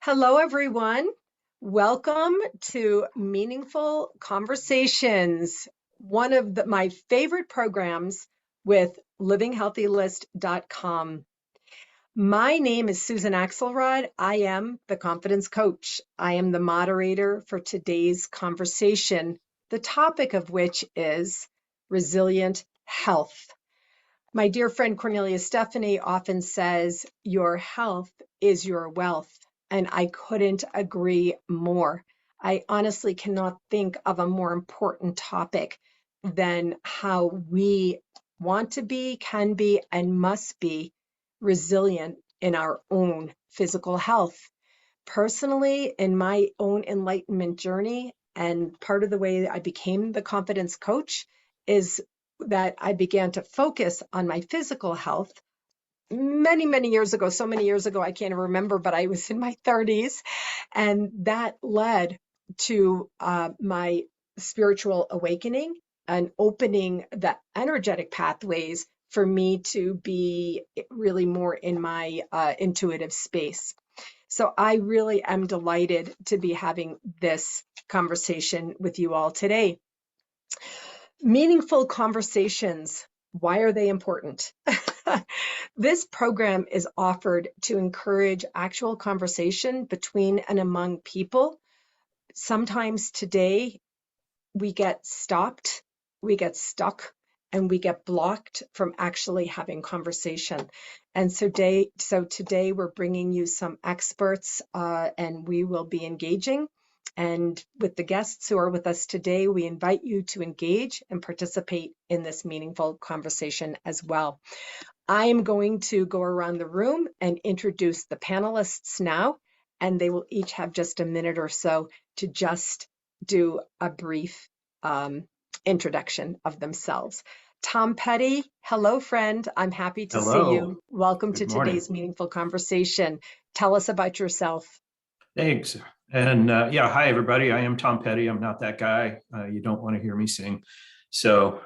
Hello, everyone. Welcome to Meaningful Conversations, one of my favorite programs with livinghealthylist.com. My name is Susan Axelrod. I am the Confidence Coach. I am the moderator for today's conversation, the topic of which is resilient health. My dear friend Cornelia Stephanie often says, your health is your wealth. And I couldn't agree more. I honestly cannot think of a more important topic than how we want to be, can be, and must be resilient in our own physical health. Personally, in my own enlightenment journey, and part of the way I became the confidence coach is that I began to focus on my physical health many, many years ago. So many years ago, I can't even remember, but I was in my 30s. And that led to my spiritual awakening and opening the energetic pathways for me to be really more in my intuitive space. So I really am delighted to be having this conversation with you all today. Meaningful conversations. Why are they important? This program is offered to encourage actual conversation between and among people. Sometimes today we get stopped, we get stuck, and we get blocked from actually having conversation. And so today we're bringing you some experts and we will be engaging. And with the guests who are with us today, we invite you to engage and participate in this meaningful conversation as well. I am going to go around the room and introduce the panelists now, and they will each have just a minute or so to just do a brief introduction of themselves. Tom Petty, hello, friend. I'm happy to see Hello. you. Welcome to Good morning. today's meaningful conversation. Tell us about yourself. Thanks. And yeah, hi, everybody. I am Tom Petty. I'm not that guy. You don't want to hear me sing. So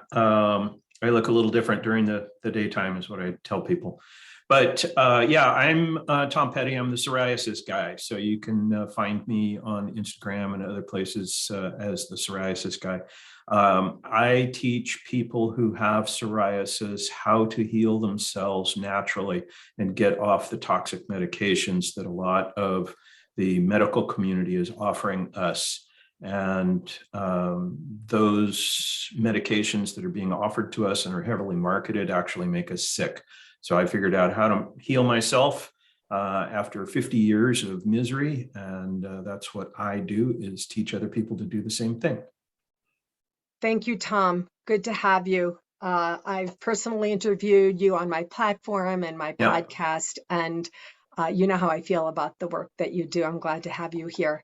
I look a little different during the daytime is what I tell people. But yeah, I'm Tom Petty. I'm the psoriasis guy. So you can find me on Instagram and other places as the psoriasis guy. I teach people who have psoriasis how to heal themselves naturally and get off the toxic medications that a lot of the medical community is offering us. And those medications that are being offered to us and are heavily marketed actually make us sick. So I figured out how to heal myself after 50 years of misery. And that's what I do, is teach other people to do the same thing. Thank you, Tom. Good to have you. I've personally interviewed you on my platform and my Yeah, podcast, and you know how I feel about the work that you do. I'm glad to have you here.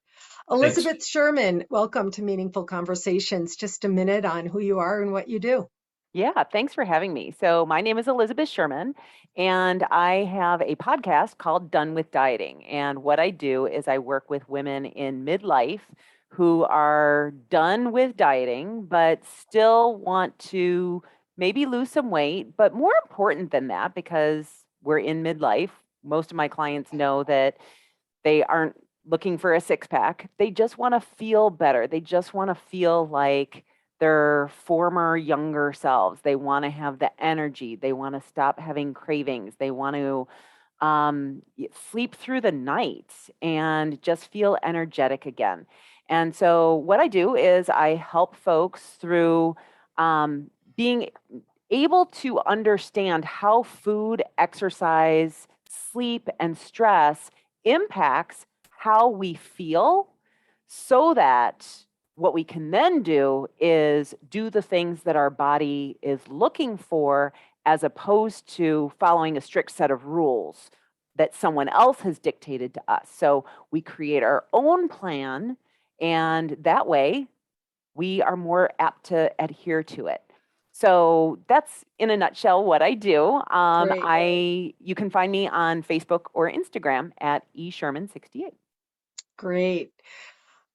thanks. Elizabeth Sherman, welcome to Meaningful Conversations. Just a minute on who you are and what you do. Yeah, thanks for having me. So, my name is Elizabeth Sherman, and I have a podcast called Done with Dieting. And what I do is I work with women in midlife who are done with dieting, but still want to maybe lose some weight. But more important than that, because we're in midlife, most of my clients know that they aren't looking for a six pack. They just want to feel better. They just want to feel like their former younger selves. They want to have the energy. They want to stop having cravings. They want to sleep through the night and just feel energetic again. And so, what I do is I help folks through being able to understand how food, exercise, sleep, and stress impacts how we feel, so that what we can then do is do the things that our body is looking for, as opposed to following a strict set of rules that someone else has dictated to us. So we create our own plan, and that way we are more apt to adhere to it. So that's in a nutshell what I do. Great. You can find me on Facebook or Instagram at eSherman68. Great.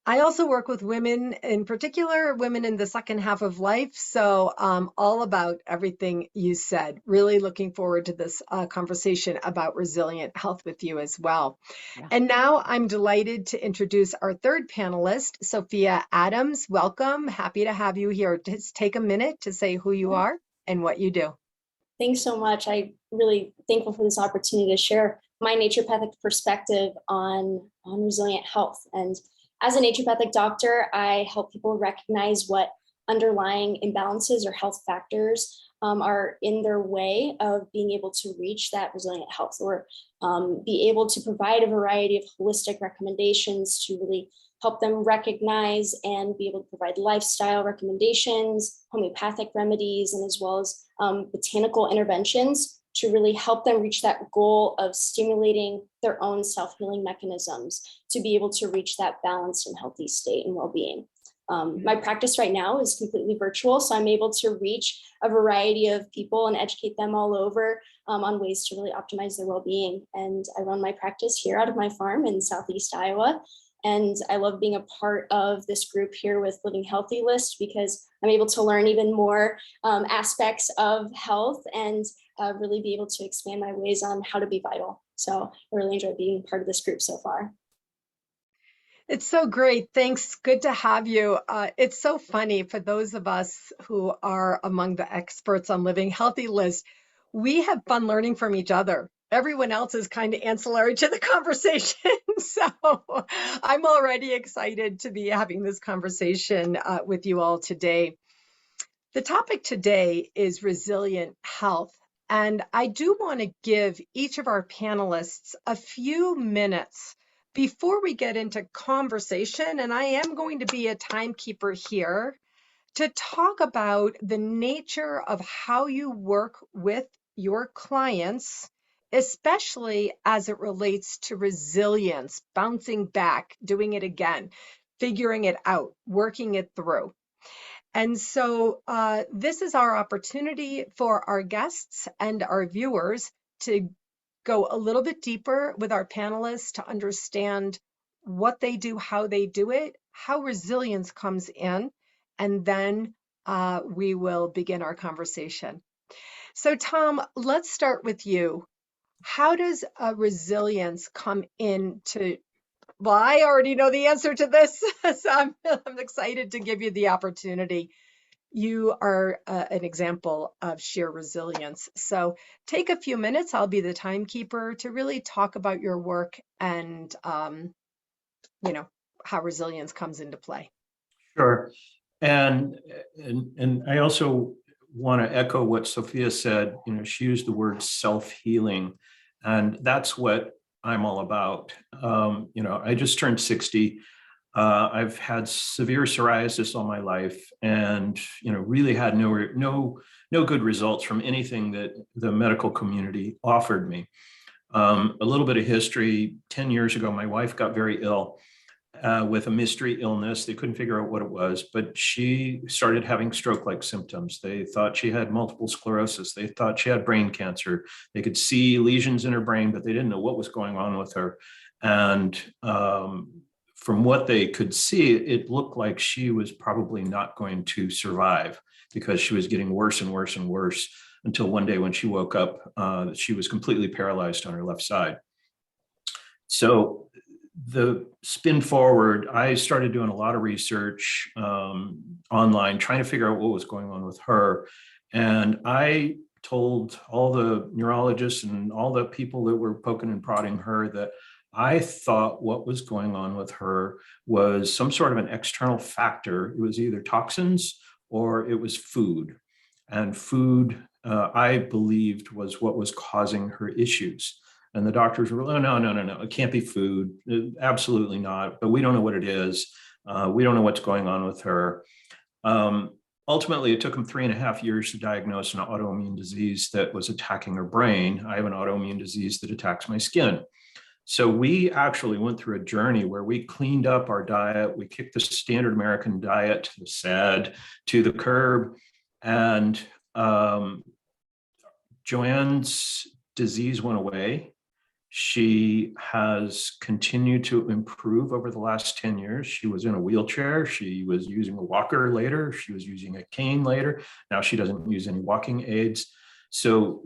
I also work with women, in particular, women in the second half of life. So, all about everything you said. Really looking forward to this conversation about resilient health with you as well. Yeah. And now I'm delighted to introduce our third panelist, Sophia Adams. Welcome. Happy to have you here. Just take a minute to say who you are and what you do. Thanks so much. I'm really thankful for this opportunity to share my naturopathic perspective on resilient health. And as a naturopathic doctor, I help people recognize what underlying imbalances or health factors are in their way of being able to reach that resilient health, or be able to provide a variety of holistic recommendations to really help them recognize and be able to provide lifestyle recommendations, homeopathic remedies, and as well as botanical interventions to really help them reach that goal of stimulating their own self-healing mechanisms to be able to reach that balanced and healthy state and well-being. My practice right now is completely virtual, so I'm able to reach a variety of people and educate them all over on ways to really optimize their well-being. And I run my practice here out of my farm in Southeast Iowa. And I love being a part of this group here with Living Healthy List, because I'm able to learn even more aspects of health and really be able to expand my ways on how to be vital. So I really enjoy being part of this group so far. It's so great. Thanks. Good to have you. It's so funny for those of us who are among the experts on Living Healthy List. We have fun learning from each other. Everyone else is kind of ancillary to the conversation. So I'm already excited to be having this conversation with you all today. The topic today is resilient health. And I do want to give each of our panelists a few minutes before we get into conversation, and I am going to be a timekeeper here, to talk about the nature of how you work with your clients, especially as it relates to resilience, bouncing back, doing it again, figuring it out, working it through. And so this is our opportunity for our guests and our viewers to go a little bit deeper with our panelists to understand what they do, how they do it, how resilience comes in, and then we will begin our conversation. So Tom, let's start with you. How does resilience come into, well, I already know the answer to this, so I'm excited to give you the opportunity. You are an example of sheer resilience. So take a few minutes. I'll be the timekeeper to really talk about your work and, how resilience comes into play. Sure. And I also want to echo what Sophia said. She used the word self-healing, and that's what I'm all about. I just turned 60. I've had severe psoriasis all my life, and really had no good results from anything that the medical community offered me. A little bit of history: 10 years ago, my wife got very ill with a mystery illness. They couldn't figure out what it was, but she started having stroke-like symptoms. They thought she had multiple sclerosis. They thought she had brain cancer. They could see lesions in her brain, but they didn't know what was going on with her. And from what they could see, it looked like she was probably not going to survive, because she was getting worse and worse and worse, until one day when she woke up, she was completely paralyzed on her left side. So the spin forward, I started doing a lot of research online, trying to figure out what was going on with her. And I told all the neurologists and all the people that were poking and prodding her that I thought what was going on with her was some sort of an external factor. It was either toxins or it was food. And food, I believed, was what was causing her issues. And the doctors were, oh, no, it can't be food. Absolutely not. But we don't know what it is. We don't know what's going on with her. Ultimately, it took them 3.5 years to diagnose an autoimmune disease that was attacking her brain. I have an autoimmune disease that attacks my skin. So we actually went through a journey where we cleaned up our diet. We kicked the standard American diet, the SAD, to the curb. And Joanne's disease went away. She has continued to improve over the last 10 years. She was in a wheelchair. She was using a walker later. She was using a cane later. Now she doesn't use any walking aids. So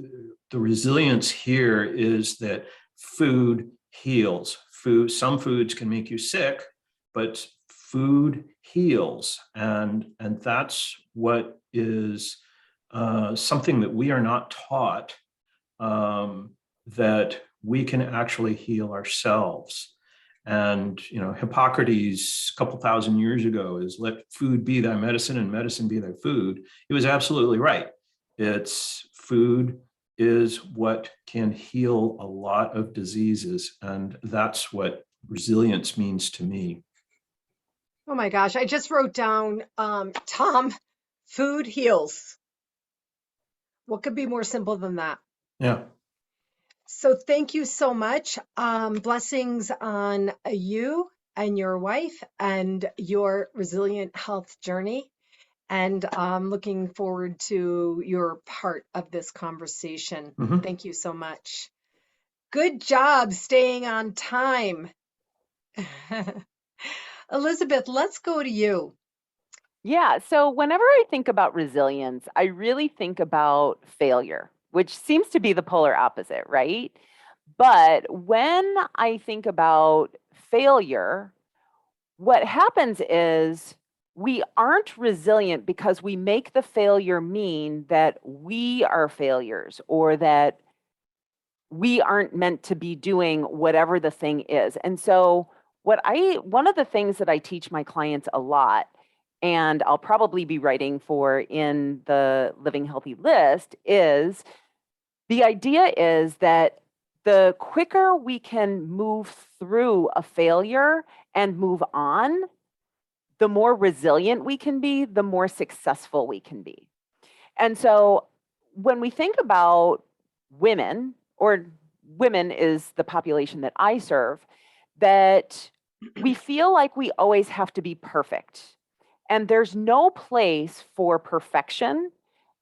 the resilience here is that food heals. Some foods can make you sick, but food heals. And that's what is something that we are not taught, that we can actually heal ourselves. And, Hippocrates a couple thousand years ago is let food be thy medicine and medicine be thy food. He was absolutely right. It's food is what can heal a lot of diseases. And that's what resilience means to me. Oh my gosh, I just wrote down, Tom, food heals. What could be more simple than that? Yeah. So thank you so much. Blessings on you and your wife and your resilient health journey. And I'm looking forward to your part of this conversation. Mhm. Thank you so much. Good job staying on time. Elizabeth, let's go to you. Yeah. So whenever I think about resilience, I really think about failure, which seems to be the polar opposite, right? But when I think about failure, what happens is we aren't resilient because we make the failure mean that we are failures or that we aren't meant to be doing whatever the thing is. And so one of the things that I teach my clients a lot, and I'll probably be writing for in the Living Healthy list, is the idea is that the quicker we can move through a failure and move on, the more resilient we can be, the more successful we can be. And so when we think about women, or women is the population that I serve, that we feel like we always have to be perfect. And there's no place for perfection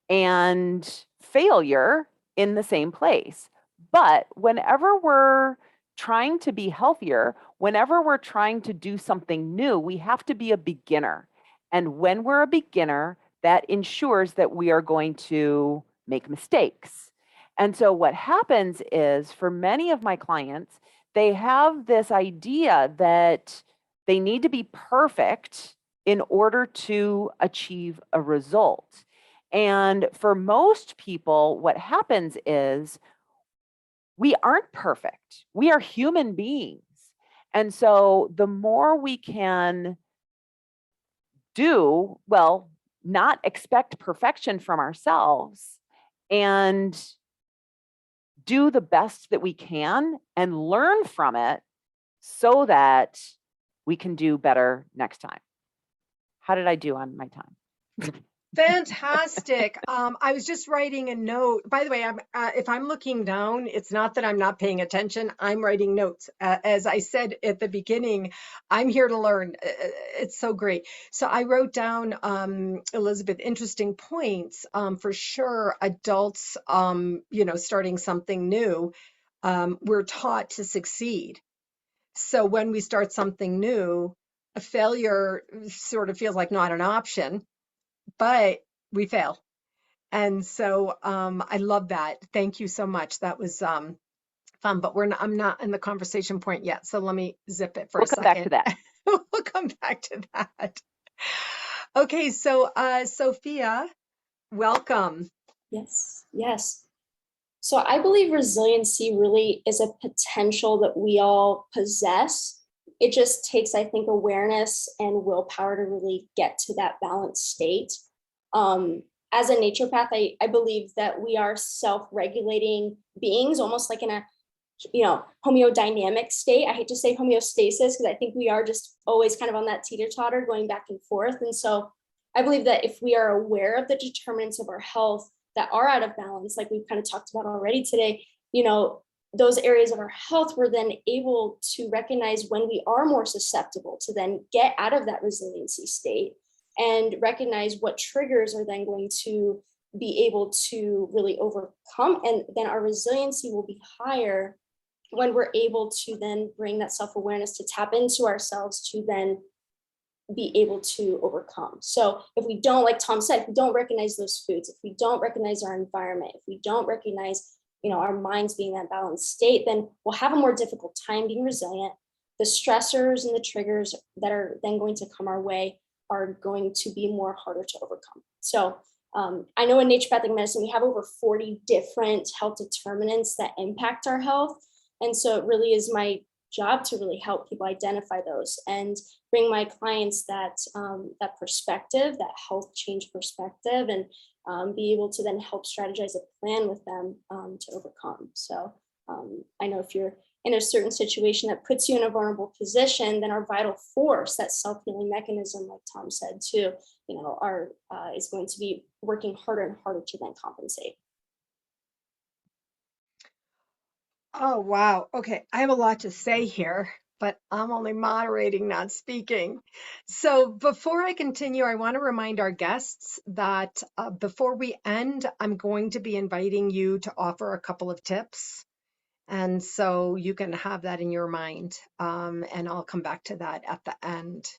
and failure in the same place. But whenever we're trying to be healthier, whenever we're trying to do something new, we have to be a beginner. And when we're a beginner, that ensures that we are going to make mistakes. And so what happens is for many of my clients, they have this idea that they need to be perfect in order to achieve a result. And for most people, what happens is we aren't perfect. We are human beings. And so the more we can do, well, not expect perfection from ourselves and do the best that we can and learn from it so that we can do better next time. How did I do on my time? Fantastic. I was just writing a note. By the way, if I'm looking down, it's not that I'm not paying attention. I'm writing notes. As I said at the beginning, I'm here to learn. It's so great. So I wrote down, Elizabeth, interesting points. For sure, adults, starting something new, we're taught to succeed. So when we start something new, a failure sort of feels like not an option, but we fail. And so I love that. Thank you so much. That was fun, but I'm not in the conversation point yet. So let me zip it for We'll a come second. back to that. We'll come back to that. Okay, so Sophia, welcome. Yes. So I believe resiliency really is a potential that we all possess. It just takes, I think, awareness and willpower to really get to that balanced state. As a naturopath, I believe that we are self-regulating beings, almost like in a homeodynamic state. I hate to say homeostasis because I think we are just always kind of on that teeter-totter going back and forth. And so I believe that if we are aware of the determinants of our health that are out of balance, like we've kind of talked about already today, those areas of our health, we're then able to recognize when we are more susceptible to then get out of that resiliency state and recognize what triggers are then going to be able to really overcome. And then our resiliency will be higher when we're able to then bring that self-awareness to tap into ourselves to then be able to overcome. So if we don't, like Tom said, if we don't recognize those foods, if we don't recognize our environment, if we don't recognize, our minds being in that balanced state, then we'll have a more difficult time being resilient. The stressors and the triggers that are then going to come our way are going to be more harder to overcome. So I know in naturopathic medicine, we have over 40 different health determinants that impact our health. And so it really is my job to really help people identify those and bring my clients that that perspective, that health change perspective, and be able to then help strategize a plan with them to overcome. So I know if you're in a certain situation that puts you in a vulnerable position, then our vital force, that self-healing mechanism, like Tom said too, is going to be working harder and harder to then compensate. Oh, wow. Okay. I have a lot to say here, but I'm only moderating, not speaking. So before I continue, I want to remind our guests that before we end, I'm going to be inviting you to offer a couple of tips. And so you can have that in your mind. And I'll come back to that at the end.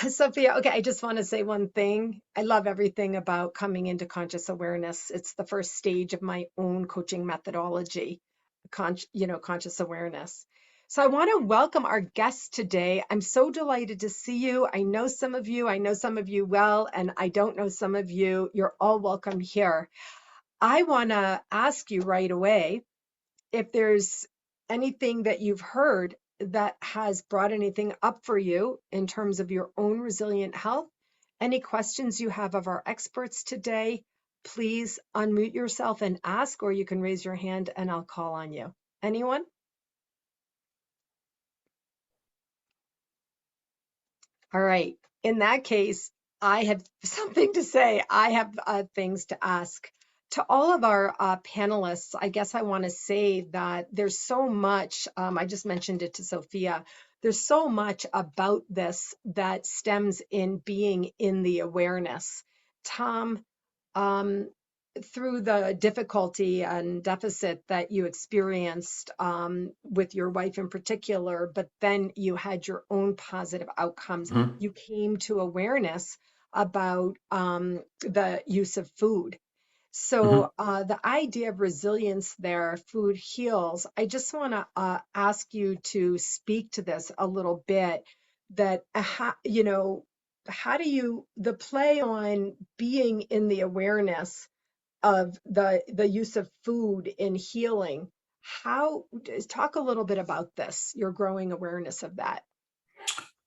Sophia, okay, I just want to say one thing. I love everything about coming into conscious awareness. It's the first stage of my own coaching methodology, conscious awareness. So I want to welcome our guests today. I'm so delighted to see you. I know some of you well, and I don't know some of you. You're all welcome here. I want to ask you right away if there's anything that you've heard that has brought anything up for you in terms of your own resilient health. Any questions you have of our experts today, please unmute yourself and ask, or you can raise your hand and I'll call on you. Anyone? All right. In that case, I have something to say. I have things to ask. To all of our panelists, I guess I want to say that there's so much, I just mentioned it to Sophia, there's so much about this that stems in being in the awareness. Tom, through the difficulty and deficit that you experienced with your wife in particular, but then you had your own positive outcomes, you came to awareness about the use of food. So the idea of resilience there, food heals, I just want to ask you to speak to this a little bit, that, how do you, the play on being in the awareness of the use of food in healing, talk a little bit about this, your growing awareness of that.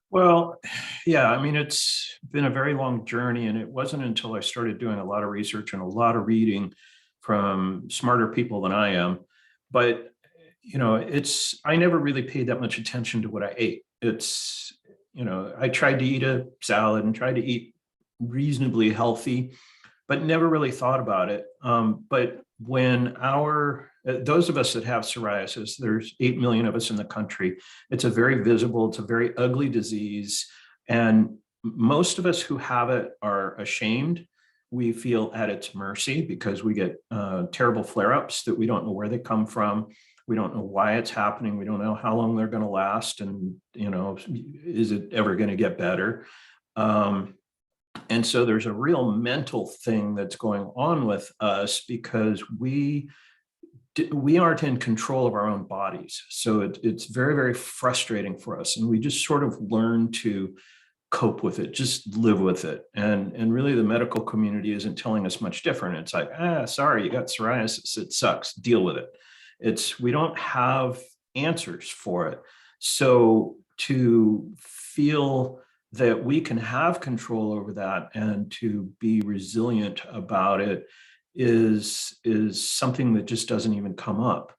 Well, yeah, I mean, it's been a very long journey, and it wasn't until I started doing a lot of research and a lot of reading from smarter people than I am. But, I never really paid that much attention to what I ate. I tried to eat a salad and tried to eat reasonably healthy, but never really thought about it. But when those of us that have psoriasis, there's 8 million of us in the country. It's a very visible, it's a very ugly disease. And most of us who have it are ashamed. We feel at its mercy because we get terrible flare-ups that we don't know where they come from. We don't know why it's happening. We don't know how long they're going to last. And, is it ever going to get better? And so there's a real mental thing that's going on with us because we aren't in control of our own bodies. So it's very, very frustrating for us. And we just sort of learn to cope with it, just live with it. And really the medical community isn't telling us much different. It's like, sorry, you got psoriasis. It sucks. Deal with it. We don't have answers for it. So to feel that we can have control over that and to be resilient about it is something that just doesn't even come up.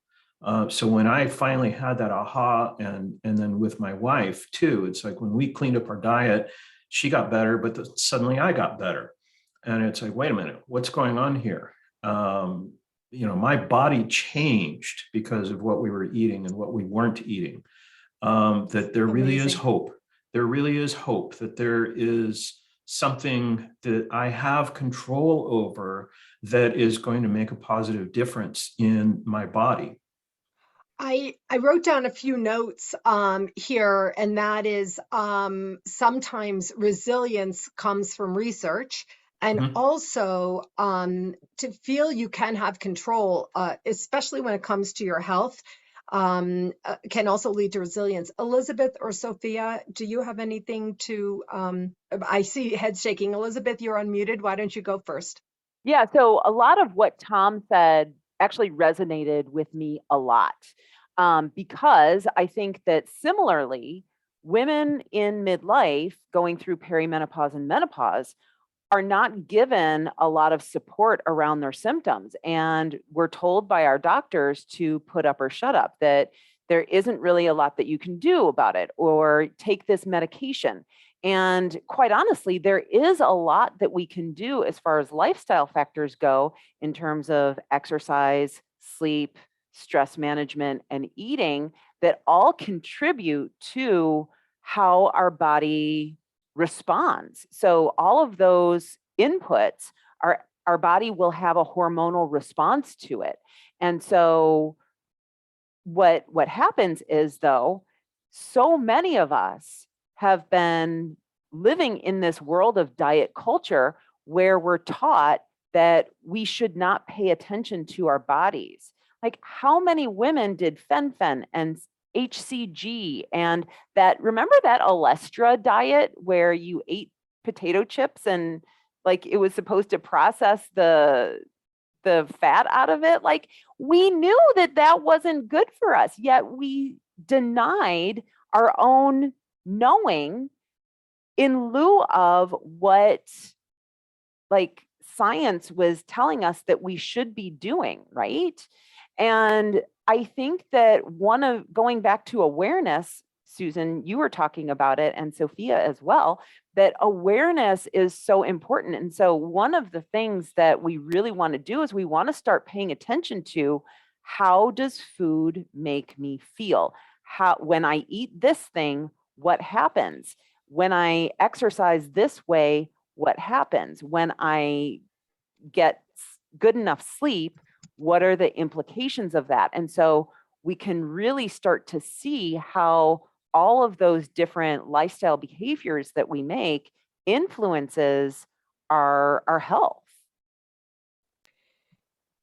So when I finally had that aha, and then with my wife too, it's like when we cleaned up our diet, she got better, but suddenly I got better. And it's like, wait a minute, what's going on here? My body changed because of what we were eating and what we weren't eating. That there really is hope. There really is hope that there is something that I have control over that is going to make a positive difference in my body. I wrote down a few notes here, and that is sometimes resilience comes from research, and Mhm. also to feel you can have control, especially when it comes to your health, can also lead to resilience. Elizabeth or Sophia, do you have anything to? I see head shaking. Elizabeth, you're unmuted. Why don't you go first? Yeah, so a lot of what Tom said actually resonated with me a lot, because I think that similarly, women in midlife going through perimenopause and menopause are not given a lot of support around their symptoms. And we're told by our doctors to put up or shut up, that there isn't really a lot that you can do about it, or take this medication. And quite honestly, there is a lot that we can do as far as lifestyle factors go, in terms of exercise, sleep, stress management, and eating, that all contribute to how our body responds. So all of those inputs, our body will have a hormonal response to it. And so what happens is, though, so many of us have been living in this world of diet culture, where we're taught that we should not pay attention to our bodies. Like, how many women did fen-phen and HCG and that, remember that Olestra diet where you ate potato chips and like it was supposed to process the fat out of it? Like, we knew that that wasn't good for us, yet we denied our own knowing in lieu of what, like, science was telling us that we should be doing, right? And I think that one of, going back to awareness, Susan, you were talking about it, and Sophia as well, that awareness is so important. And so one of the things that we really want to do is we want to start paying attention to, how does food make me feel? How, when I eat this thing, what happens? When I exercise this way, what happens? When I get good enough sleep, what are the implications of that? And so we can really start to see how all of those different lifestyle behaviors that we make influences our health.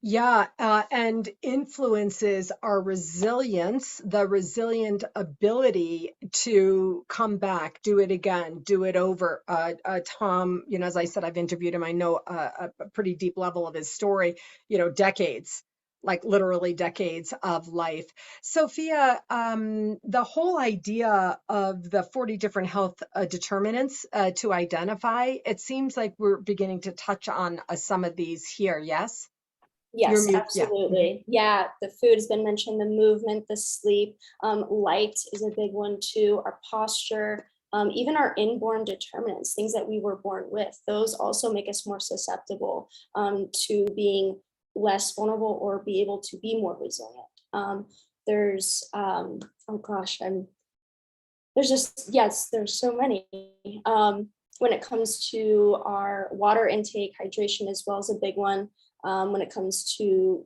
Yeah, and influences our resilience, the resilient ability to come back, do it again, do it over. Tom, as I said, I've interviewed him. I know a pretty deep level of his story, decades, like literally decades of life. Sophia, the whole idea of the 40 different health determinants to identify, it seems like we're beginning to touch on some of these here, yes? You're Yes, mute. Yeah. absolutely. Yeah, the food has been mentioned, the movement, the sleep, light is a big one too, our posture, even our inborn determinants, things that we were born with, those also make us more susceptible to being less vulnerable or be able to be more resilient. There's, oh gosh, there's just, yes, there's so many. When it comes to our water intake, hydration as well is a big one. When it comes to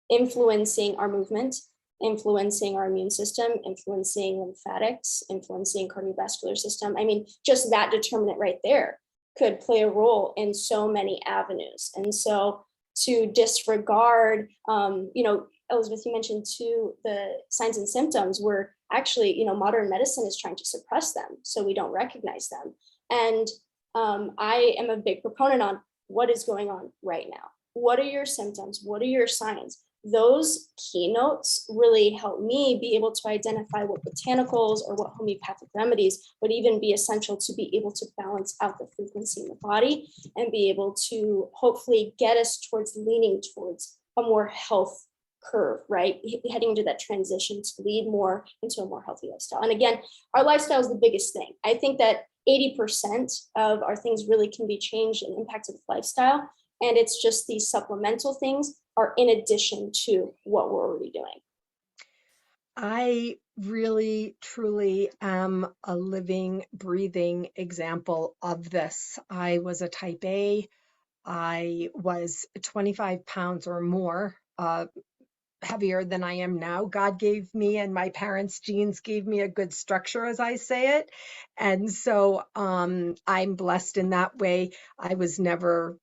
influencing our movement, influencing our immune system, influencing lymphatics, influencing cardiovascular system. I mean, just that determinant right there could play a role in so many avenues. And so to disregard, Elizabeth, you mentioned too, the signs and symptoms were actually, modern medicine is trying to suppress them so we don't recognize them. And I am a big proponent on what is going on right now. What are your symptoms? What are your signs? Those keynotes really help me be able to identify what botanicals or what homeopathic remedies would even be essential to be able to balance out the frequency in the body and be able to hopefully get us towards leaning towards a more health curve, right? Heading into that transition to lead more into a more healthy lifestyle. And again, our lifestyle is the biggest thing. I think that 80% of our things really can be changed and impacted with lifestyle. And it's just these supplemental things are in addition to what we're already doing. I really, truly am a living, breathing example of this. I was a type A. I was 25 pounds or more heavier than I am now. God gave me, and my parents' genes gave me a good structure, as I say it. And so I'm blessed in that way. I was never,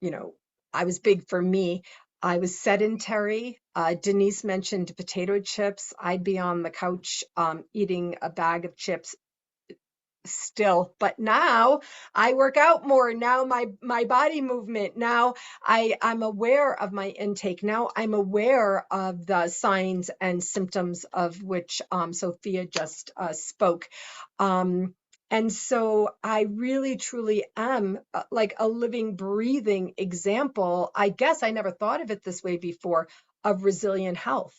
you know, I was big for me. I was sedentary. Denise mentioned potato chips. I'd be on the couch eating a bag of chips still, but now I work out more. Now my body movement, now I'm aware of my intake. Now I'm aware of the signs and symptoms of which Sophia just spoke. And so I really truly am like a living, breathing example. I guess I never thought of it this way before, of resilient health.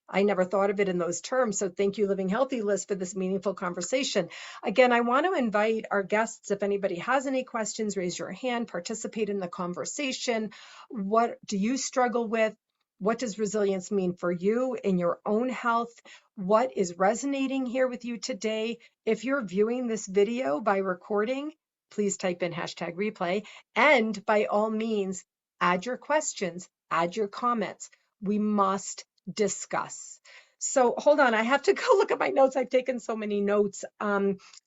I never thought of it in those terms. So thank you, Living Healthy, Liz, for this meaningful conversation. Again, I want to invite our guests, if anybody has any questions, raise your hand, participate in the conversation. What do you struggle with? What does resilience mean for you in your own health? What is resonating here with you today? If you're viewing this video by recording, please type in #replay. And by all means, add your questions, add your comments. We must discuss. So hold on, I have to go look at my notes. I've taken so many notes.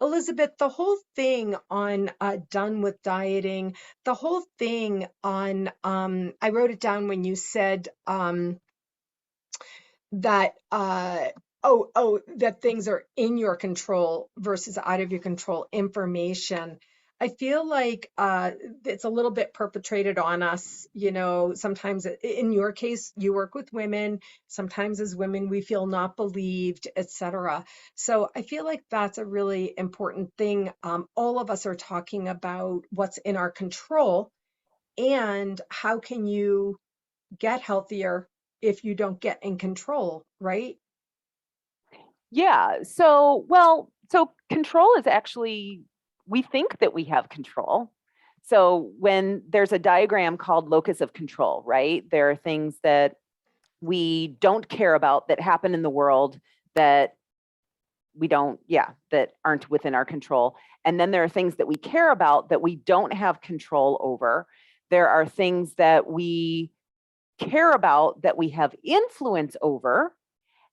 Elizabeth, the whole thing on Done with Dieting, the whole thing on, I wrote it down when you said that, that things are in your control versus out of your control information. I feel like it's a little bit perpetrated on us. You know, sometimes in your case, you work with women. Sometimes as women, we feel not believed, etc. So I feel like that's a really important thing. All of us are talking about what's in our control and how can you get healthier if you don't get in control, right? Yeah. So control is actually, we think that we have control. So when there's a diagram called locus of control, right? There are things that we don't care about that happen in the world that that aren't within our control. And then there are things that we care about that we don't have control over. There are things that we care about that we have influence over.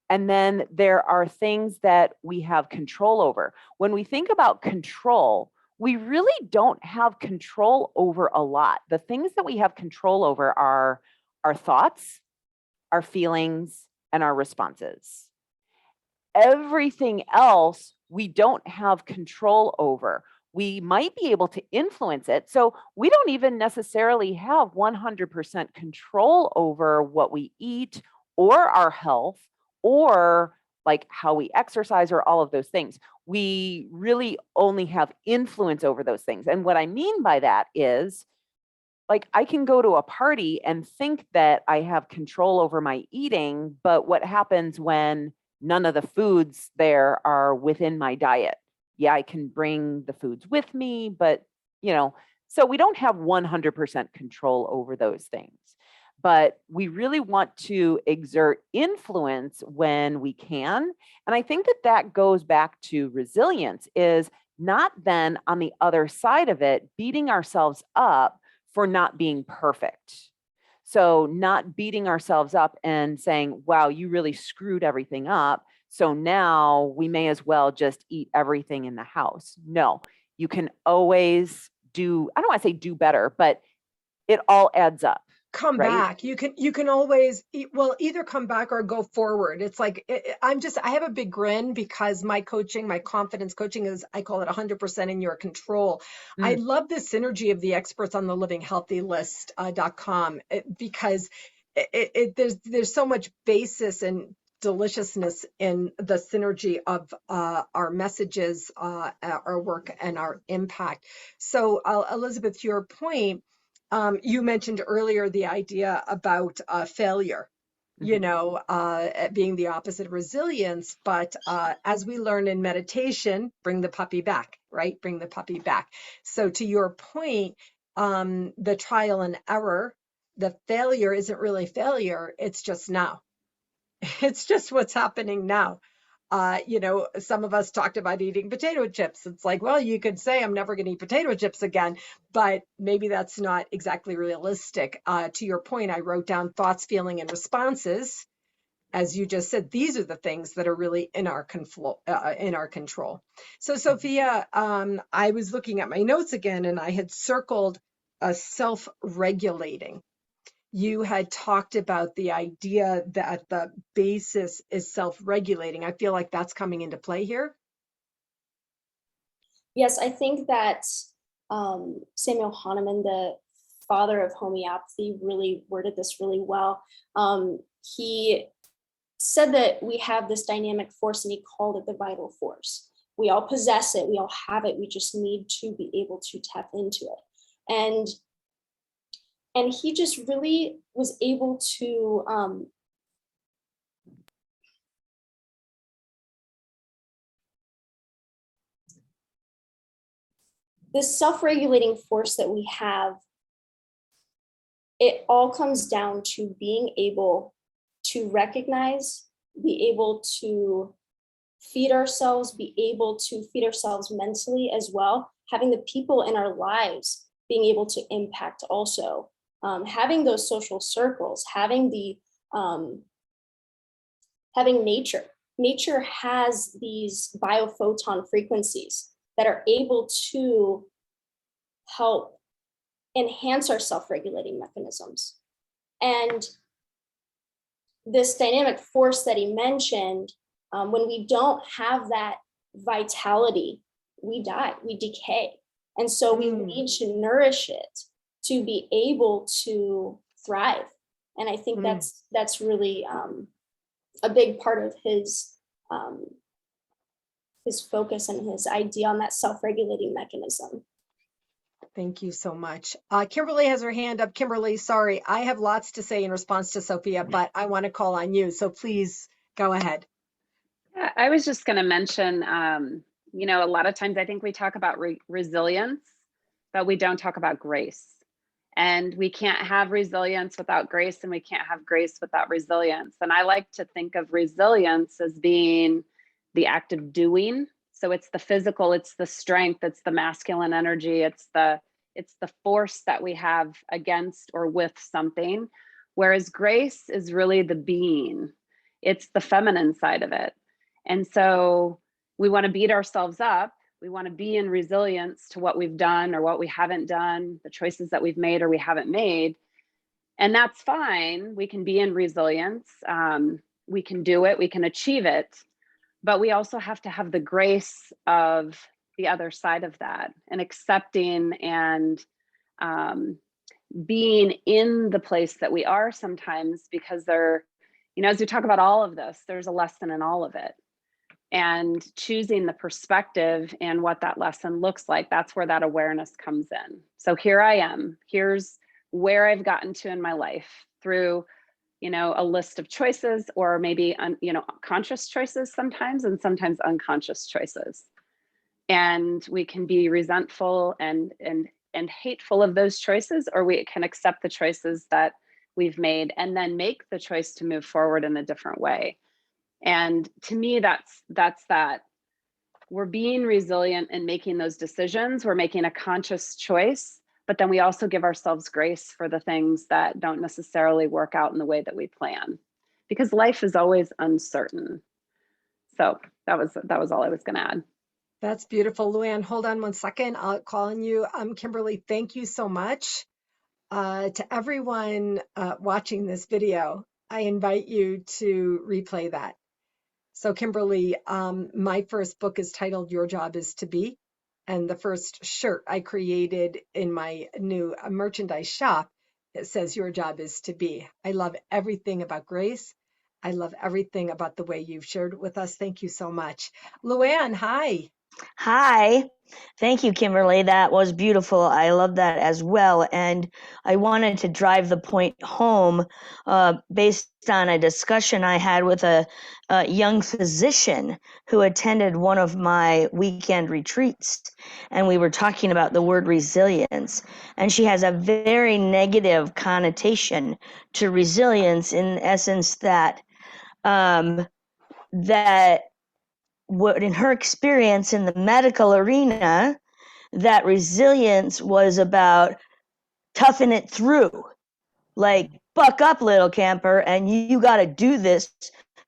And then there are things that we have control over. When we think about control, we really don't have control over a lot. The things that we have control over are our thoughts, our feelings, and our responses. Everything else we don't have control over. We might be able to influence it. So we don't even necessarily have 100% control over what we eat or our health or like how we exercise or all of those things. We really only have influence over those things. And what I mean by that is, like, I can go to a party and think that I have control over my eating, but what happens when none of the foods there are within my diet? Yeah, I can bring the foods with me, but so we don't have 100% control over those things. But we really want to exert influence when we can. And I think that that goes back to resilience, is not then on the other side of it, beating ourselves up for not being perfect. So not beating ourselves up and saying, wow, you really screwed everything up. So now we may as well just eat everything in the house. No, you can always do, I don't want to say do better, but it all adds up. Come right? back. You can always, well, either come back or go forward. It's like, I have a big grin because my coaching, my confidence coaching is, I call it 100% in your control. I love the synergy of the experts on the livinghealthylist.com because there's so much basis and deliciousness in the synergy of our messages, our work, and our impact. So Elizabeth, to your point, you mentioned earlier the idea about failure, being the opposite of resilience. But as we learn in meditation, bring the puppy back, right? Bring the puppy back. So to your point, the trial and error, the failure isn't really failure. It's just now. It's just what's happening now. Some of us talked about eating potato chips. It's like, well, you could say I'm never going to eat potato chips again, but maybe that's not exactly realistic. To your point, I wrote down thoughts, feeling, and responses. as you just said, these are the things that are really in our control. So Sophia, I was looking at my notes again, and I had circled self-regulating. You had talked about the idea that the basis is self-regulating. I feel like that's coming into play here. Yes, I think that Samuel Hahnemann, the father of homeopathy, really worded this really well. He said that we have this dynamic force, and he called it the vital force. We all possess it, we all have it, we just need to be able to tap into it. And he just really was able to this self-regulating force that we have, it all comes down to being able to recognize, be able to feed ourselves, be able to feed ourselves mentally as well, having the people in our lives being able to impact also, having those social circles, having nature. Nature has these biophoton frequencies that are able to help enhance our self-regulating mechanisms. And this dynamic force that he mentioned, when we don't have that vitality, we die, we decay. And so we need to nourish it to be able to thrive. And I think that's really a big part of his focus and his idea on that self-regulating mechanism. Thank you so much. Kimberly has her hand up. Kimberly, sorry, I have lots to say in response to Sophia, but I want to call on you. So please go ahead. Yeah, I was just going to mention, you know, a lot of times I think we talk about resilience, but we don't talk about grace. And we can't have resilience without grace, and we can't have grace without resilience. And I like to think of resilience as being the act of doing. So it's the physical, it's the strength, it's the masculine energy, it's the force that we have against or with something. Whereas grace is really the being. It's the feminine side of it. And so we want to beat ourselves up. We want to be in resilience to what we've done or what we haven't done, the choices that we've made or we haven't made. And that's fine. We can be in resilience. We can do it. We can achieve it. But we also have to have the grace of the other side of that, and accepting and being in the place that we are sometimes, because you know, as we talk about all of this, there's a lesson in all of it. And choosing the perspective and what that lesson looks like, that's where that awareness comes in. So here I am. Here's where I've gotten to in my life through, you know, a list of choices, or maybe, you know, conscious choices sometimes, and sometimes unconscious choices. And we can be resentful and hateful of those choices, or we can accept the choices that we've made and then make the choice to move forward in a different way. And to me, that's that we're being resilient and making those decisions. We're making a conscious choice, but then we also give ourselves grace for the things that don't necessarily work out in the way that we plan, because life is always uncertain. So that was all I was going to add. That's beautiful. Luann, hold on one second. I'll call on you. Kimberly, thank you so much. To everyone watching this video, I invite you to replay that. So Kimberly, my first book is titled Your Job is to Be. And the first shirt I created in my new merchandise shop, it says Your Job is to Be. I love everything about Grace. I love everything about the way you've shared with us. Thank you so much. Luann, hi. Hi. Thank you, Kimberly. That was beautiful. I love that as well. And I wanted to drive the point home based on a discussion I had with a young physician who attended one of my weekend retreats. And we were talking about the word resilience. And she has a very negative connotation to resilience, in essence that what in her experience in the medical arena, that resilience was about toughing it through, like buck up, little camper, and you got to do this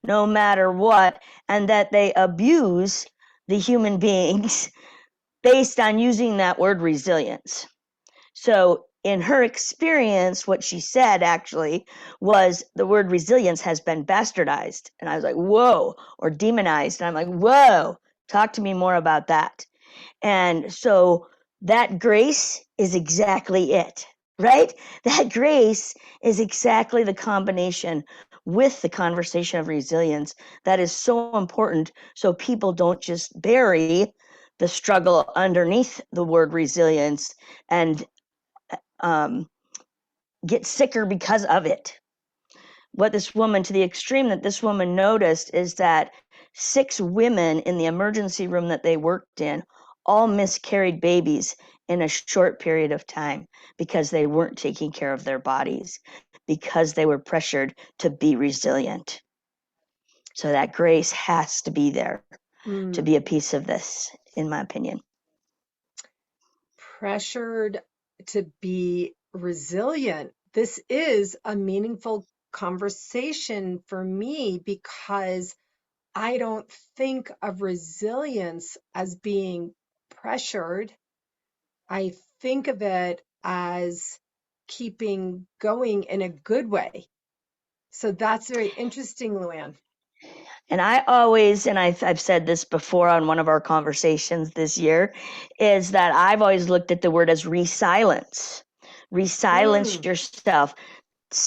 no matter what, and that they abuse the human beings based on using that word resilience. So in her experience, what she said actually was the word resilience has been bastardized. And I was like, whoa, or demonized. And I'm like, whoa, talk to me more about that. And so that grace is exactly it, right? That grace is exactly the combination with the conversation of resilience that is so important, so people don't just bury the struggle underneath the word resilience and get sicker because of it. What this woman, to the extreme that this woman noticed, is that 6 women in the emergency room that they worked in all miscarried babies in a short period of time because they weren't taking care of their bodies, because they were pressured to be resilient. So that grace has to be there to be a piece of this, in my opinion. Pressured to be resilient. This is a meaningful conversation for me because I don't think of resilience as being pressured. I think of it as keeping going in a good way. So that's very interesting, Luann. And I always, and I've said this before on one of our conversations this year, is that I've always looked at the word as resilience. Resilience yourself.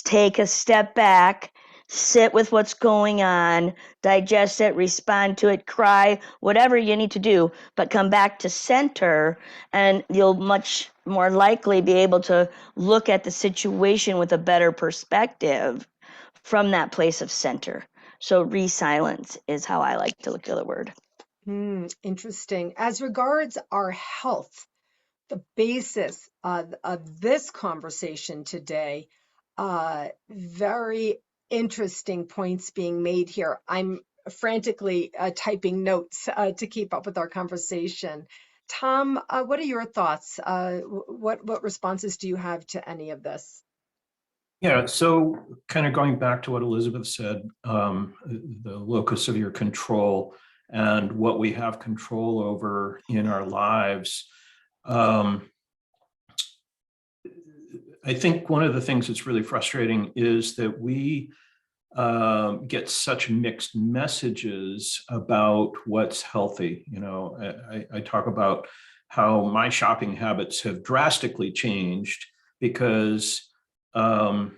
Take a step back, sit with what's going on, digest it, respond to it, cry, whatever you need to do, but come back to center, and you'll much more likely be able to look at the situation with a better perspective from that place of center. So resilience is how I like to look at the word. Interesting. As regards our health, the basis of this conversation today, very interesting points being made here. I'm frantically typing notes to keep up with our conversation. Tom, what are your thoughts? What responses do you have to any of this? Yeah, so kind of going back to what Elizabeth said, the locus of your control and what we have control over in our lives. I think one of the things that's really frustrating is that we get such mixed messages about what's healthy. You know, I talk about how my shopping habits have drastically changed because the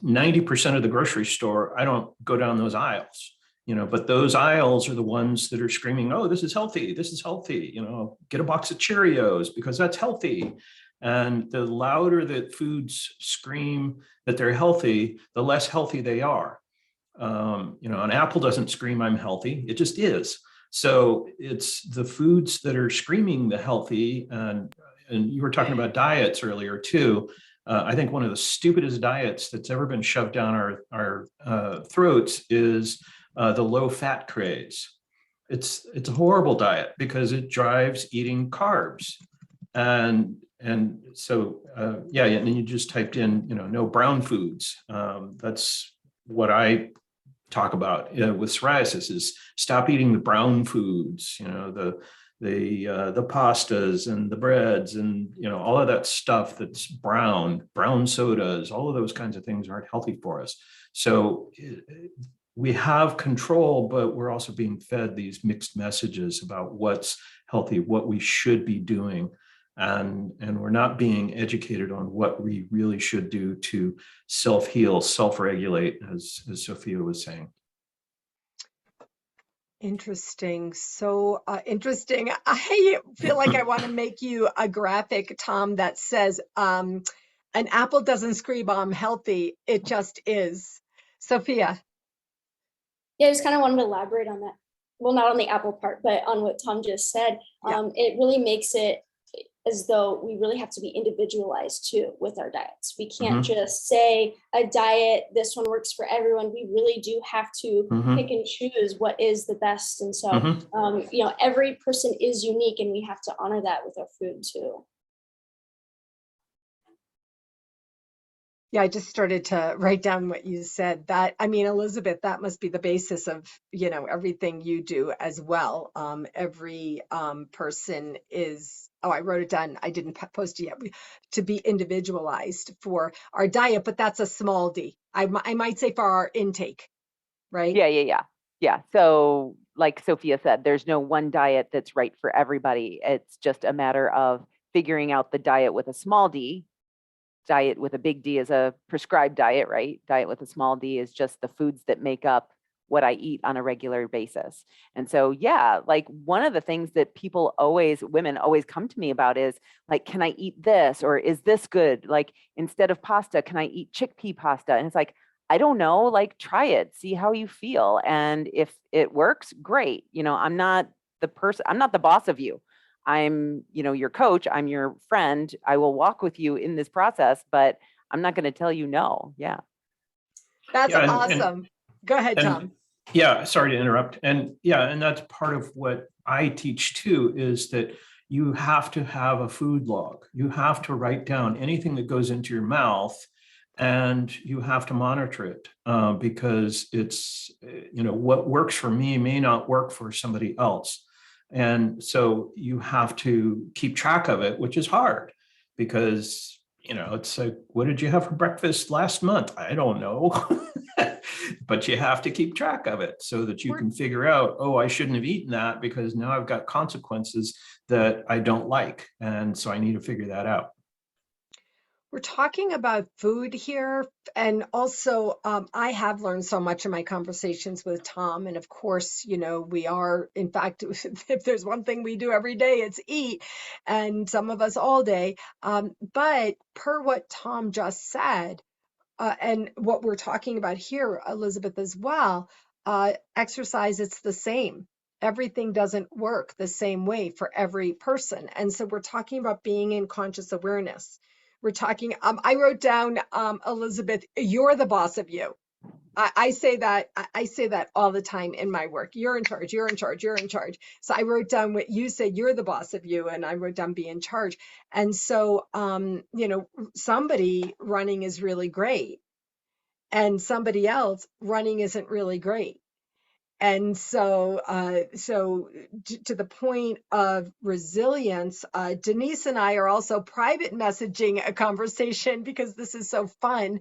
90% of the grocery store, I don't go down those aisles, you know, but those aisles are the ones that are screaming, oh, this is healthy. This is healthy. You know, get a box of Cheerios because that's healthy. And the louder that foods scream that they're healthy, the less healthy they are. You know, an apple doesn't scream I'm healthy. It just is. So it's the foods that are screaming the healthy. And you were talking about diets earlier too. I think one of the stupidest diets that's ever been shoved down our throats is the low fat craze. It's a horrible diet because it drives eating carbs. And so, yeah, and then you just typed in, you know, no brown foods. That's what I talk about with psoriasis is stop eating the brown foods, you know, the pastas and the breads and, you know, all of that stuff that's brown sodas, all of those kinds of things aren't healthy for us. So we have control, but we're also being fed these mixed messages about what's healthy, what we should be doing. And we're not being educated on what we really should do to self-heal, self-regulate, as Sophia was saying. Interesting. So interesting. I feel like I want to make you a graphic, Tom, that says an apple doesn't scream I'm healthy. It just is. Sophia. Yeah, I just kind of wanted to elaborate on that. Well, not on the apple part, but on what Tom just said. Yeah. It really makes it as though we really have to be individualized too with our diets. We can't just say a diet, this one works for everyone. We really do have to pick and choose what is the best. And so, you know, every person is unique and we have to honor that with our food too. Yeah, I just started to write down what you said. That, I mean, Elizabeth, that must be the basis of, everything you do as well. Every person is, oh, I wrote it down. I didn't post it yet. To be individualized for our diet, but that's a small d. I might say for our intake, right? Yeah. So like Sophia said, there's no one diet that's right for everybody. It's just a matter of figuring out the diet with a small d. Diet with a big D is a prescribed diet, right? Diet with a small d is just the foods that make up what I eat on a regular basis. And so, yeah, like one of the things that women always come to me about is like, can I eat this? Or is this good? Like, instead of pasta, can I eat chickpea pasta? And it's like, I don't know, like try it, see how you feel. And if it works, great. I'm not the boss of you. I'm, your coach, I'm your friend. I will walk with you in this process, but I'm not going to tell you no. Yeah. That's Yeah, awesome. Go ahead, Tom. Yeah, sorry to interrupt. And that's part of what I teach too, is that you have to have a food log. You have to write down anything that goes into your mouth, and you have to monitor it because it's, what works for me may not work for somebody else. And so you have to keep track of it, which is hard because, it's like, what did you have for breakfast last month? I don't know. But you have to keep track of it so that you can figure out, oh, I shouldn't have eaten that because now I've got consequences that I don't like. And so I need to figure that out. We're talking about food here. And also, I have learned so much in my conversations with Tom. And of course, we are, in fact, if there's one thing we do every day, it's eat, and some of us all day. But per what Tom just said, and what we're talking about here, Elizabeth, as well, exercise, it's the same. Everything doesn't work the same way for every person. And so we're talking about being in conscious awareness. We're talking, I wrote down, Elizabeth, you're the boss of you. I say that all the time in my work. You're in charge, you're in charge, you're in charge. So I wrote down what you said, you're the boss of you, and I wrote down be in charge. And so, somebody running is really great, and somebody else running isn't really great. And so, to the point of resilience, Denise and I are also private messaging a conversation because this is so fun.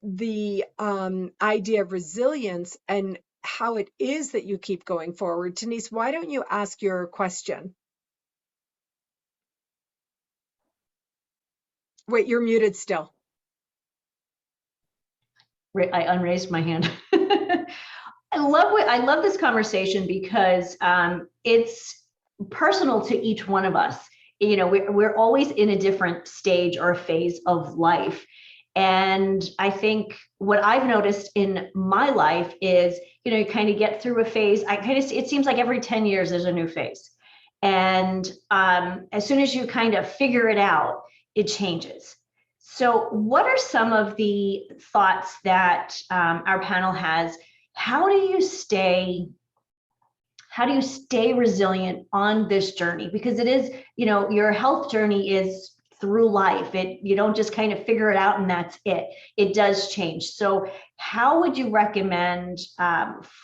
The idea of resilience and how it is that you keep going forward. Denise, why don't you ask your question? Wait, you're muted still. I unraised my hand. I love this conversation because it's personal to each one of us. We're always in a different stage or phase of life. And I think what I've noticed in my life is, you kind of get through a phase. It seems like every 10 years there's a new phase. And as soon as you kind of figure it out, it changes. So what are some of the thoughts that our panel has? How do you stay resilient on this journey? Because it is, your health journey is through life. You don't just kind of figure it out and that's it. It does change. So how would you recommend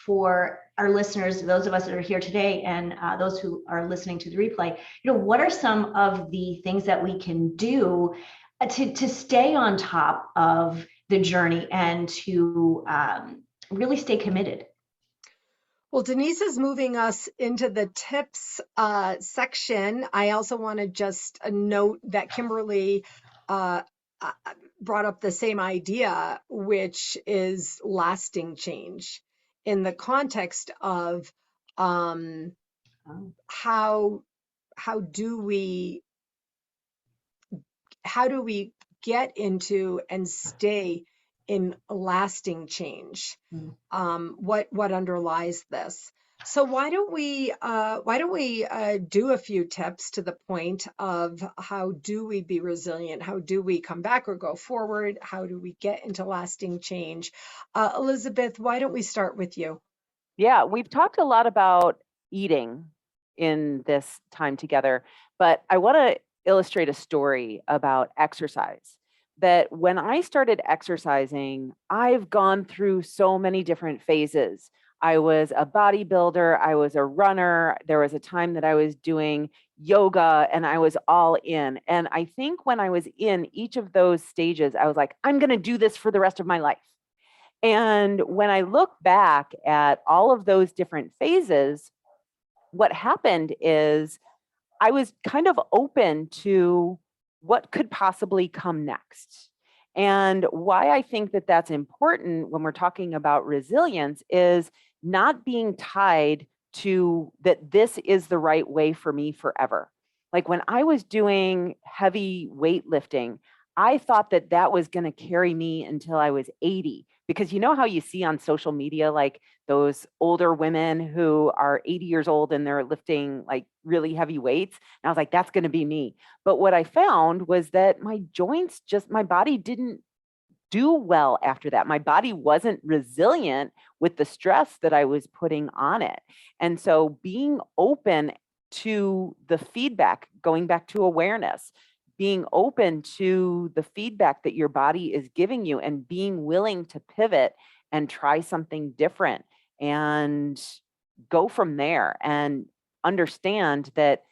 for our listeners, those of us that are here today and those who are listening to the replay, what are some of the things that we can do to stay on top of the journey and to really stay committed? Well, Denise is moving us into the tips section. I also want to just note that Kimberly brought up the same idea, which is lasting change in the context of how do we get into and stay in lasting change? What underlies this? So why don't we do a few tips to the point of how do we be resilient? How do we come back or go forward? How do we get into lasting change? Elizabeth, why don't we start with you? Yeah, we've talked a lot about eating in this time together, but I want to illustrate a story about exercise that when I started exercising, I've gone through so many different phases. I was a bodybuilder, I was a runner, there was a time that I was doing yoga and I was all in. And I think when I was in each of those stages, I was like, I'm going to do this for the rest of my life. And when I look back at all of those different phases, what happened is I was kind of open to what could possibly come next. And why I think that that's important when we're talking about resilience is not being tied to that this is the right way for me forever. Like when I was doing heavy weightlifting, I thought that that was going to carry me until I was 80, because you know how you see on social media, like those older women who are 80 years old and they're lifting like really heavy weights. And I was like, that's going to be me. But what I found was that my joints, just my body didn't do well after that. My body wasn't resilient with the stress that I was putting on it. And so being open to the feedback, going back to awareness, being open to the feedback that your body is giving you and being willing to pivot and try something different and go from there and understand that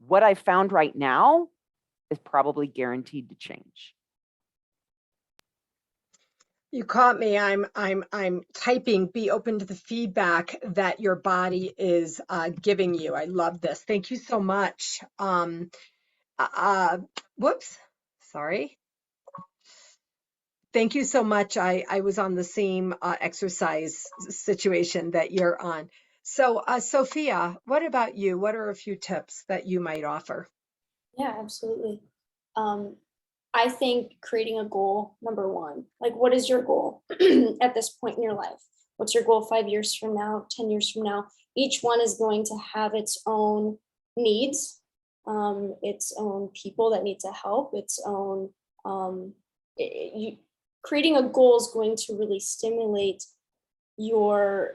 what I found right now is probably guaranteed to change. You caught me. I'm typing. Be open to the feedback that your body is giving you. I love this. Thank you so much. Whoops. Sorry. Thank you so much. I was on the same exercise situation that you're on. So, Sophia, what about you? What are a few tips that you might offer? Yeah, absolutely. I think creating a goal, number one, like what is your goal at this point in your life? What's your goal 5 years from now, 10 years from now? Each one is going to have its own needs, its own people that need to help, its own, creating a goal is going to really stimulate your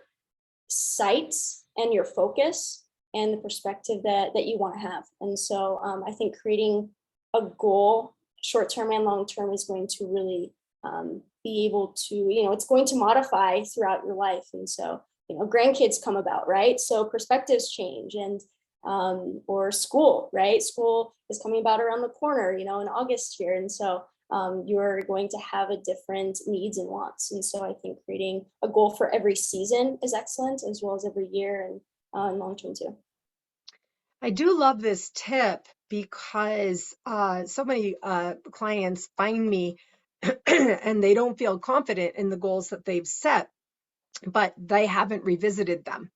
sights and your focus and the perspective that you want to have. And so I think creating a goal, short-term and long-term, is going to really be able to, it's going to modify throughout your life. And so, grandkids come about, right? So perspectives change, and or school, right? School is coming about around the corner, in August here. And so you're going to have a different needs and wants. And so I think creating a goal for every season is excellent, as well as every year and long-term too. I do love this tip because so many clients find me and they don't feel confident in the goals that they've set, but they haven't revisited them.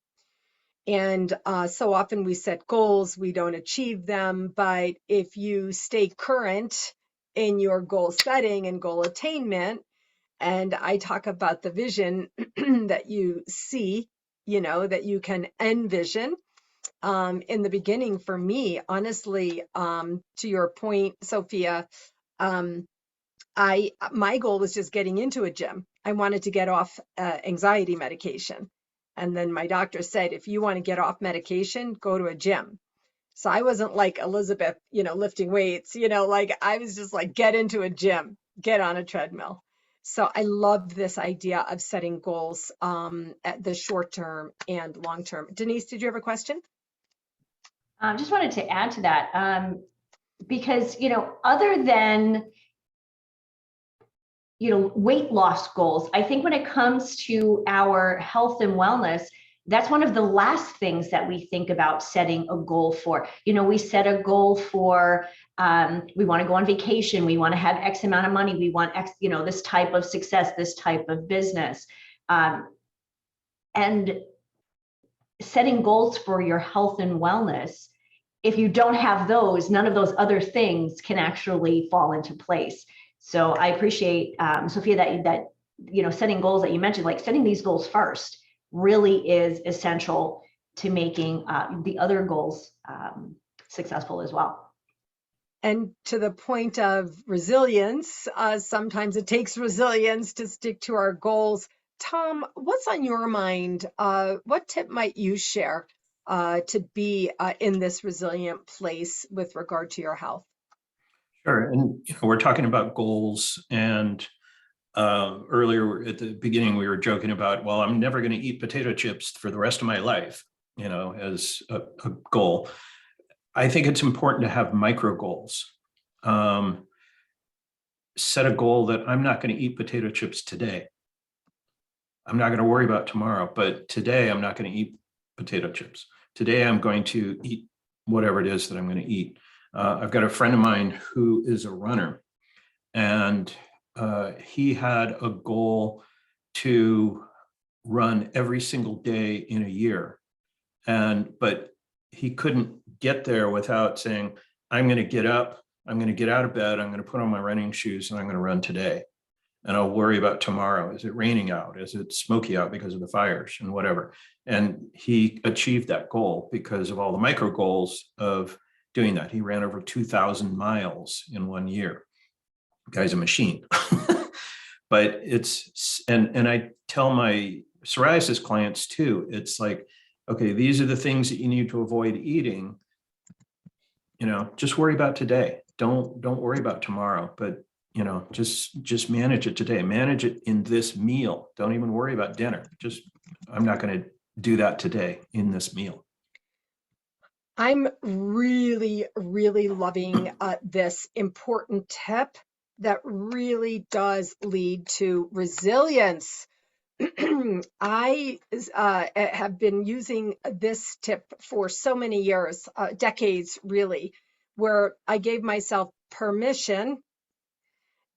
And so often we set goals, we don't achieve them. But if you stay current in your goal setting and goal attainment, and I talk about the vision that you see, that you can envision. In the beginning, for me, honestly, to your point, Sophia, my goal was just getting into a gym. I wanted to get off anxiety medication. And then my doctor said, if you want to get off medication, go to a gym. So I wasn't like Elizabeth, lifting weights, like I was just like, get into a gym, get on a treadmill. So I love this idea of setting goals at the short term and long term. Denise, did you have a question? Just wanted to add to that because, other than, weight loss goals, I think when it comes to our health and wellness, that's one of the last things that we think about setting a goal for. We set a goal for, we want to go on vacation. We want to have X amount of money. We want X, this type of success, this type of business. And setting goals for your health and wellness, if you don't have those, none of those other things can actually fall into place. So I appreciate, Sophia, that setting goals that you mentioned, like setting these goals first, really is essential to making the other goals successful as well. And to the point of resilience, sometimes it takes resilience to stick to our goals. Tom, what's on your mind? What tip might you share to be in this resilient place with regard to your health? Sure. And we're talking about goals. And earlier at the beginning, we were joking about, well, I'm never going to eat potato chips for the rest of my life, as a goal. I think it's important to have micro goals. Set a goal that I'm not going to eat potato chips today. I'm not going to worry about tomorrow, but today I'm not going to eat potato chips. Today I'm going to eat whatever it is that I'm going to eat. I've got a friend of mine who is a runner, and he had a goal to run every single day in a year. But he couldn't get there without saying, I'm going to get up, I'm going to get out of bed, I'm going to put on my running shoes, and I'm going to run today. And I'll worry about tomorrow. Is it raining out? Is it smoky out because of the fires and whatever? And he achieved that goal because of all the micro goals of doing that. He ran over 2,000 miles in 1 year. The guy's a machine. But and I tell my psoriasis clients too, it's like, okay, these are the things that you need to avoid eating. Just worry about today. Don't worry about tomorrow, but just manage it today. Manage it in this meal. Don't even worry about dinner. I'm not going to do that today in this meal. I'm really, really loving this important tip that really does lead to resilience. I have been using this tip for so many years, decades really, where I gave myself permission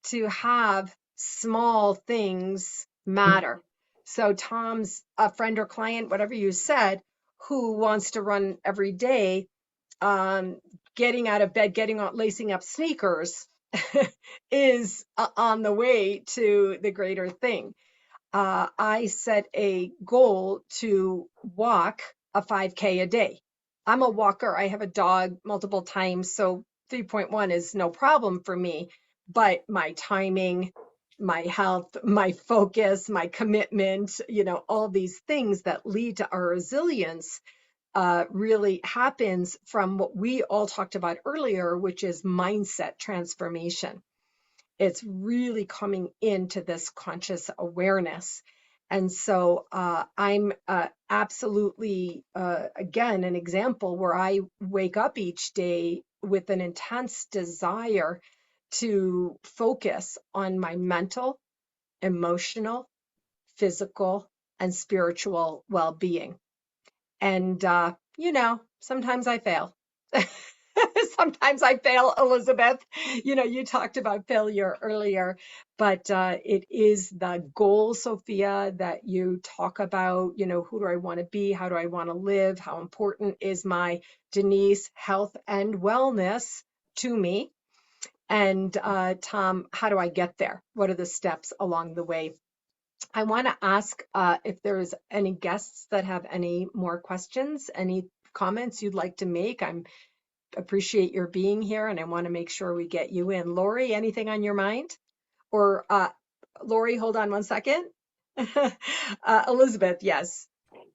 to have small things matter. So Tom's a friend or client, whatever you said, who wants to run every day, getting out of bed, lacing up sneakers is on the way to the greater thing. I set a goal to walk a 5K a day. I'm a walker. I have a dog multiple times, so 3.1 is no problem for me. But my timing, my health, my focus, my commitment, all these things that lead to our resilience really happens from what we all talked about earlier, which is mindset transformation. It's really coming into this conscious awareness. And so I'm absolutely, again, an example where I wake up each day with an intense desire to focus on my mental, emotional, physical, and spiritual well-being. And, sometimes I fail. Sometimes I fail, Elizabeth. You talked about failure earlier, but it is the goal, Sophia, that you talk about. Who do I want to be? How do I want to live? How important is my Denise health and wellness to me? And Tom, how do I get there? What are the steps along the way? I want to ask if there's any guests that have any more questions, any comments you'd like to make. I appreciate your being here, and I want to make sure we get you in. Lori, anything on your mind? Or Lori, hold on one second. Elizabeth, yes.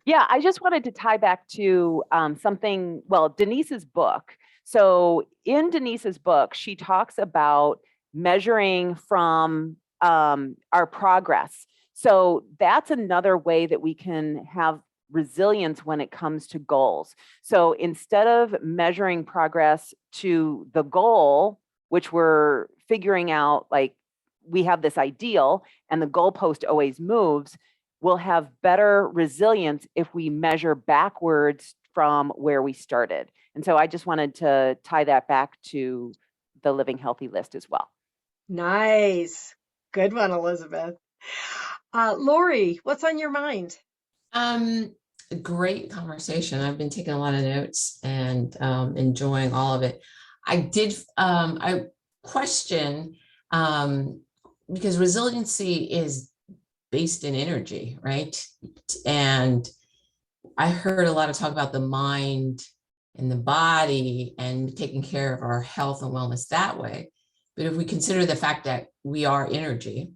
Yeah, I just wanted to tie back to Denise's book. So in Denise's book, she talks about measuring from our progress. So that's another way that we can have resilience when it comes to goals. So instead of measuring progress to the goal, which we're figuring out, like we have this ideal and the goalpost always moves, we'll have better resilience if we measure backwards from where we started. And so I just wanted to tie that back to the Living Healthy list as well. Nice. Good one, Elizabeth. Lori, what's on your mind? Great conversation. I've been taking a lot of notes and enjoying all of it. I question, because resiliency is based in energy, right? And I heard a lot of talk about the mind and the body and taking care of our health and wellness that way. But if we consider the fact that we are energy,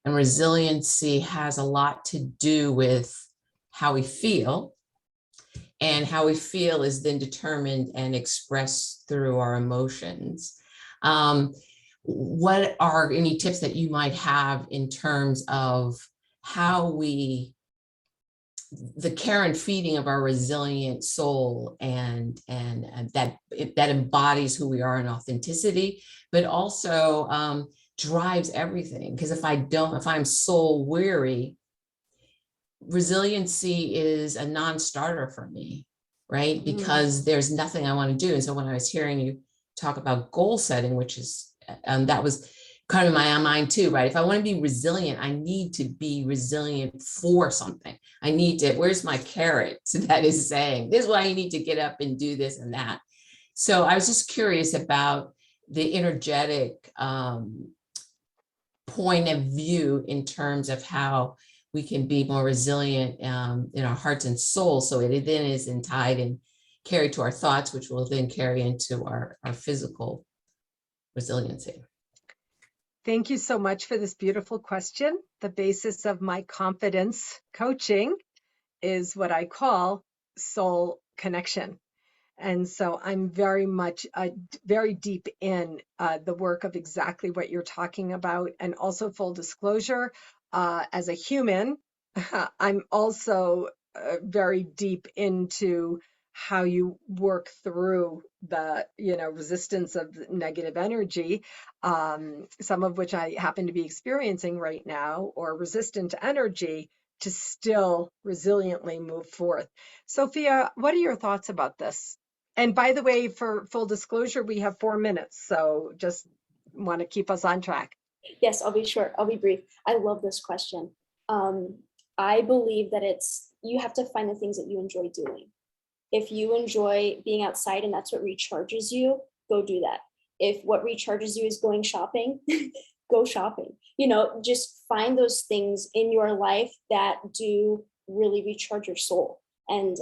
and resiliency has a lot to do with how we feel, and how we feel is then determined and expressed through our emotions. What are any tips that you might have in terms of how the care and feeding of our resilient soul and that embodies who we are in authenticity, but also drives everything? Because if I'm soul weary, resiliency is a non-starter for me, right? Because there's nothing I want to do. And so when I was hearing you talk about goal setting, which is that was kind of my mind too, right? If I want to be resilient, I need to be resilient for something. I need to, where's my carrot that is saying, this is why you need to get up and do this and that. So I was just curious about the energetic point of view in terms of how we can be more resilient in our hearts and souls. So it then is tied and carried to our thoughts, which will then carry into our physical resiliency. Thank you so much for this beautiful question. The basis of my confidence coaching is what I call soul connection. And so I'm very much, very deep in the work of exactly what you're talking about. And also full disclosure, as a human, I'm also very deep into how you work through the resistance of negative energy, some of which I happen to be experiencing right now, or resistant energy, to still resiliently move forth. Sophia, what are your thoughts about this? And by the way, for full disclosure, we have 4 minutes, so just want to keep us on track. Yes, I'll be short. I'll be brief. I love this question. I believe that you have to find the things that you enjoy doing. If you enjoy being outside and that's what recharges you, go do that. If what recharges you is going shopping, go shopping. Just find those things in your life that do really recharge your soul. And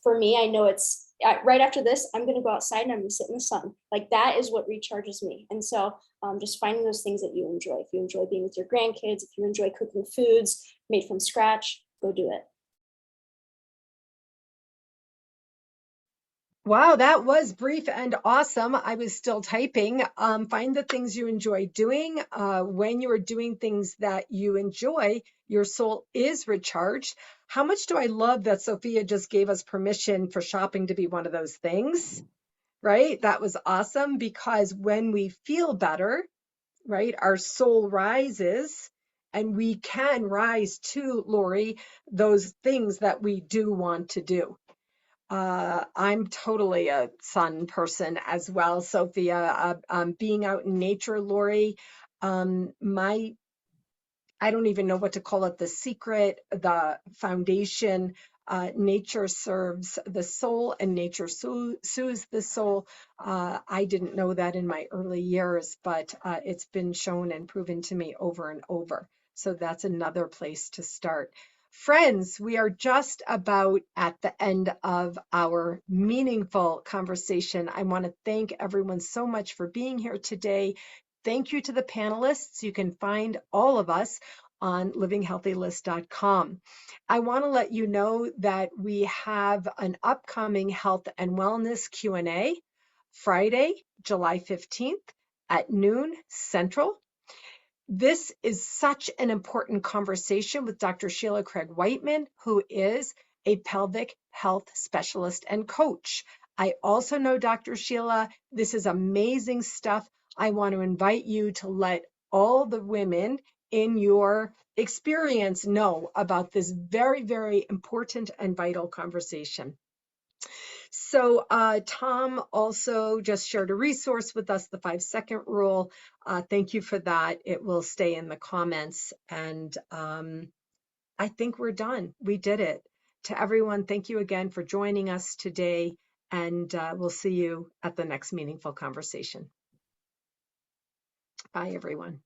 for me, I know it's right after this, I'm going to go outside and I'm going to sit in the sun. Like, that is what recharges me. And so just finding those things that you enjoy. If you enjoy being with your grandkids, if you enjoy cooking foods made from scratch, go do it. Wow, that was brief and awesome. I was still typing. Find the things you enjoy doing. When you are doing things that you enjoy, your soul is recharged. How much do I love that Sophia just gave us permission for shopping to be one of those things, right? That was awesome, because when we feel better, right, our soul rises, and we can rise to, Lori, those things that we do want to do. I'm totally a sun person as well, Sophia. Being out in nature, Lori, I don't even know what to call it, the secret, the foundation, nature serves the soul and nature soothes the soul. I didn't know that in my early years, but it's been shown and proven to me over and over. So that's another place to start. Friends, we are just about at the end of our meaningful conversation. I want to thank everyone so much for being here today. Thank you to the panelists. You can find all of us on livinghealthylist.com. I want to let you know that we have an upcoming health and wellness Q&A Friday, July 15th at noon Central. This is such an important conversation with Dr. Sheila Craig-Whiteman, who is a pelvic health specialist and coach. I also know Dr. Sheila. This is amazing stuff. I want to invite you to let all the women in your experience know about this very, very important and vital conversation. So Tom also just shared a resource with us, the 5-second rule. Thank you for that. It will stay in the comments. And I think we're done. We did it. To everyone, thank you again for joining us today. And we'll see you at the next meaningful conversation. Bye, everyone.